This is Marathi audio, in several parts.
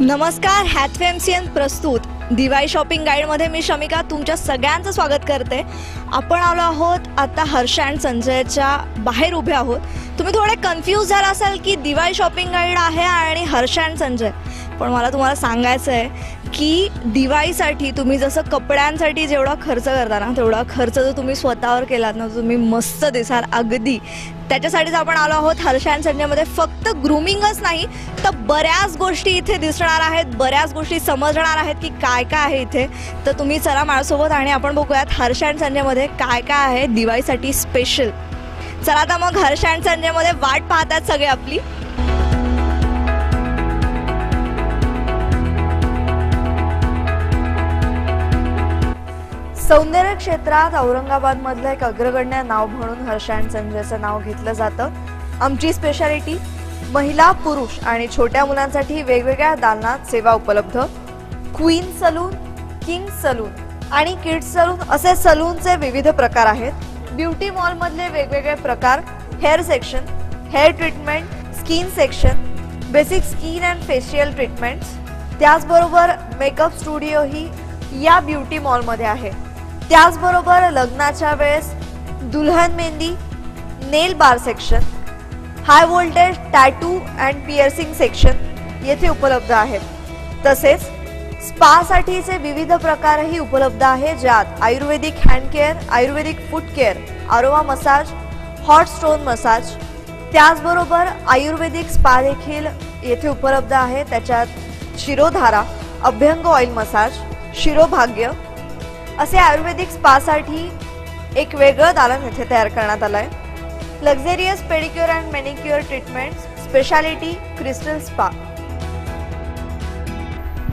नमस्कार, हॅथफेमसीएन प्रस्तुत दिवाळी शॉपिंग गाईडमध्ये मी शमिका तुमच्या सगळ्यांचं स्वागत करते. आपण आलो आहोत आता हर्ष अँड संजयच्या बाहेर उभे आहोत. तुम्ही थोडे कन्फ्यूज झाला असाल की दिवाळी शॉपिंग गाईड आहे आणि हर्ष अँड संजय, पण मला तुम्हाला सांगायचं आहे की दिवाळीसाठी तुम्ही जसं कपड्यांसाठी जेवढा खर्च करता ना, तेवढा खर्च जर तुम्ही स्वतःवर केलात ना, तुम्ही मस्त दिसाल अगदी. त्याच्यासाठीच आपण आलो आहोत हर्ष अँड संजयमध्ये. फक्त ग्रूमिंगच नाही तर बऱ्याच गोष्टी इथे दिसणार आहेत, बऱ्याच गोष्टी समजणार आहेत की काय काय आहे इथे. तर तुम्ही चला माझ्यासोबत आणि आपण बघूयात हर्ष अँड संजयमध्ये काय काय आहे दिवाळीसाठी स्पेशल. चला आता मग हर्ष अँड संजयमध्ये वाट पाहतात सगळे आपली. सौंदर्य क्षेत्रात औरंगाबादमधलं एक अग्रगण्य नाव म्हणून हर्ष अँड संजयचं नाव घेतलं जातं. आमची स्पेशालिटी महिला, पुरुष आणि छोट्या मुलांसाठी वेगवेगळ्या दालनात सेवा उपलब्ध. क्वीन सलून, किंग सलून आणि किड्स सलून असे सलूनचे विविध प्रकार आहेत. ब्युटी मॉलमधले वेगवेगळे प्रकार, hair section, hair treatment, skin section, basic skin and facial treatments, त्याचबरोबर मेकअप स्टुडिओही या ब्युटी मॉलमध्ये आहे. त्याचबरोबर लग्नाच्या वेळेस दुल्हन mehndi, nail bar section, high voltage tattoo and piercing section येथे उपलब्ध आहेत. तसेच स्पासाठीचे विविध प्रकारही उपलब्ध आहेत, ज्यात आयुर्वेदिक हँड केअर, आयुर्वेदिक फूट केअर, आरोमा मसाज, हॉट स्टोन मसाज, त्याचबरोबर आयुर्वेदिक स्पा देखील येथे उपलब्ध आहे. त्याच्यात शिरोधारा, अभ्यंग ऑइल मसाज, शिरोभाग्य असे आयुर्वेदिक स्पासाठी एक वेगळं दालन येथे तयार करण्यात आलं आहे. Luxurious pedicure and manicure treatments, speciality crystal spa.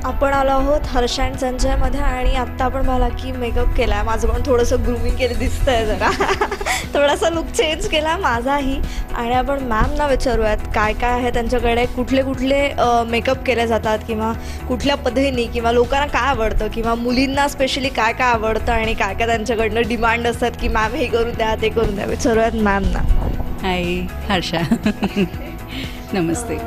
आपण आलो आहोत हर्ष अँड संजयमध्ये आणि आत्ता आपण पाहिला की मेकअप केला आहे. माझं पण थोडंसं ग्रूमिंग केलं दिसतंय, जरा थोडासा लुक चेंज केला माझाही. आणि आपण मॅमना विचारूयात काय काय आहे त्यांच्याकडे, कुठले कुठले मेकअप केले जातात किंवा कुठल्या पद्धतीने, किंवा लोकांना काय आवडतं, किंवा मुलींना स्पेशली काय काय आवडतं आणि काय काय त्यांच्याकडनं डिमांड असतात की मॅम हे करून द्या ते करून द्या. विचारूयात मॅमना. हाय हर्षा. नमस्ते.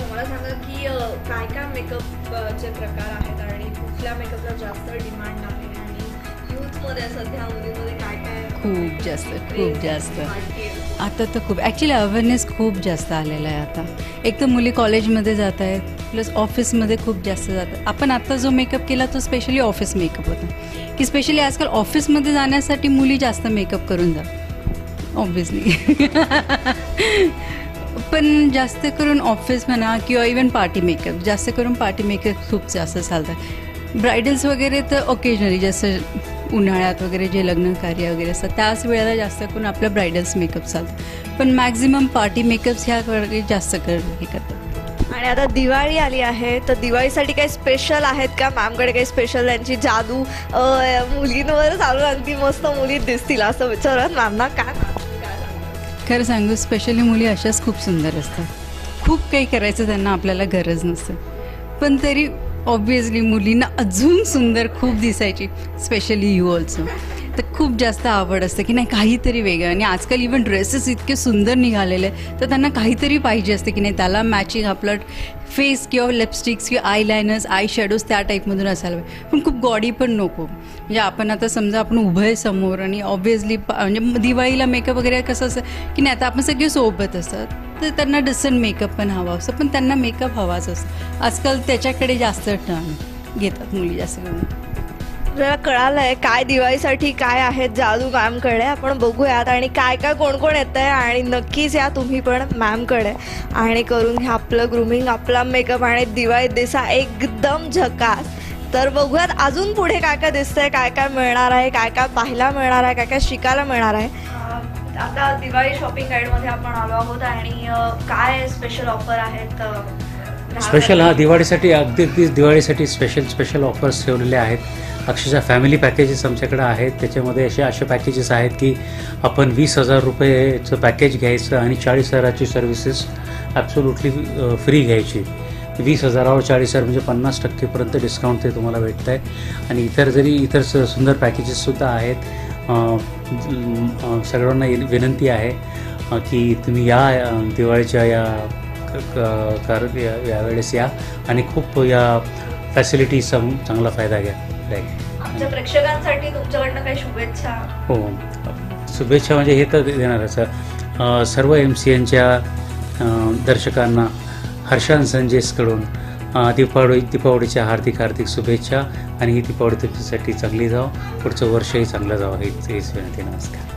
मला सांगा की काय काय मेकअपचे प्रकार आहेत आणि कुठल्या मेकअपला जास्त डिमांड आहे आणि यूथमध्ये सध्या मुलींमध्ये काय काय खूप जास्त आता तर खूप ॲक्च्युली अवेअरनेस खूप जास्त आलेला आहे. आता एक तर मुली कॉलेजमध्ये जात आहेत, प्लस ऑफिसमध्ये खूप जास्त जातात. आपण आत्ता जो मेकअप केला तो स्पेशली ऑफिस मेकअप होता, की स्पेशली आजकाल ऑफिसमध्ये जाण्यासाठी मुली जास्त मेकअप करून जातात ऑब्व्हियसली. पण जास्त करून ऑफिस म्हणा किंवा इवन पार्टी मेकअप, जास्त करून पार्टी मेकअप खूप जास्त चालतात. ब्रायडल्स वगैरे तर ओकेजनली, जसं उन्हाळ्यात वगैरे जे लग्न कार्य वगैरे असतात त्याच वेळेला जास्त करून आपलं ब्रायडल्स मेकअप चालतं. पण मॅक्झिमम पार्टी मेकअप्स ह्या वगैरे जास्त हे करतात. आणि आता दिवाळी आली आहे तर दिवाळीसाठी काही स्पेशल आहेत का मॅमकडे? काही स्पेशल त्यांची जादू मुलींवर चालू अगदी मस्त मुली दिसतील असं विचारत मॅमना काय? खरं सांगू, स्पेशली मुली अशाच खूप सुंदर असतात. खूप काही करायचं त्यांना आपल्याला गरज नसते, पण तरी ऑब्व्हियसली मुलींना अजून सुंदर खूप दिसायची, स्पेशली यू ऑल्सो. तर खूप जास्त आवड असते की नाही काहीतरी वेगळं. आणि आजकाल इवन ड्रेसेस इतके सुंदर निघालेले तर त्यांना काहीतरी पाहिजे असते की नाही त्याला मॅचिंग आपलं फेस किंवा लिपस्टिक्स किंवा आय लायनर्स, आय शॅडोज त्या टाईपमधून असायला पाहिजे, पण खूप गॉडी पण नको. म्हणजे आपण आता समजा आपण उभं आहे समोर आणि ऑब्व्हियसली म्हणजे दिवाळीला मेकअप वगैरे कसं असं की नाही, आता आपण सगळे सोबत असतात तर त्यांना डिसेंट मेकअप पण हवा असतो, पण त्यांना मेकअप हवाच असतो. आजकाल त्याच्याकडे जास्त टर्न घेतात मुली जास्त करून. आपल्याला कळालं आहे काय दिवाळीसाठी काय आहेत जादू मॅमकडे. आपण बघूयात आणि काय काय कोण कोण येतं आहे आणि नक्कीच या तुम्ही पण मॅमकडे आणि करून घ्या आपलं ग्रूमिंग, आपला मेकअप आणि दिवाळीत दिसा एकदम झकास. तर बघूयात अजून पुढे काय काय दिसतंय, काय काय मिळणार आहे, काय काय पाहायला मिळणार आहे, काय काय शिकायला मिळणार आहे. आता दिवाळी शॉपिंग गाईडमध्ये आपण आलो आहोत आणि काय स्पेशल ऑफर आहेत? स्पेशल दिवाळीसाठी अगदी दिवाळीसाठी स्पेशल ऑफर्स ठेवलेले आहेत. अक्षरशः फॅमिली पॅकेजेस आमच्याकडे आहेत. त्याच्यामध्ये असे पॅकेजेस आहेत की आपण 20,000 रुपयेचं पॅकेज घ्यायचं आणि 40,000ची सर्व्हिसेस ॲब्सोल्युटली फ्री घ्यायची. 20,000वर 40,000 म्हणजे 50% डिस्काउंट ते तुम्हाला भेटतं आहे. आणि इतर सुंदर पॅकेजेससुद्धा आहेत. सगळ्यांना विनंती आहे की तुम्ही या दिवाळीच्या या यावेळेस या आणि खूप या फॅसिलिटीजचा चांगला फायदा घ्या. आमच्या प्रेक्षकांसाठी तुमच्याकडनं काही शुभेच्छा? हो, शुभेच्छा म्हणजे हे तर देणारच. सर्व MCNच्या दर्शकांना हर्षान संजेसकडून दीपावलीच्या हार्दिक शुभेच्छा आणि ही दीपावली तुमच्यासाठी चांगली जावं, पुढचं वर्षही चांगलं जावं हीच विनंती. नमस्कार.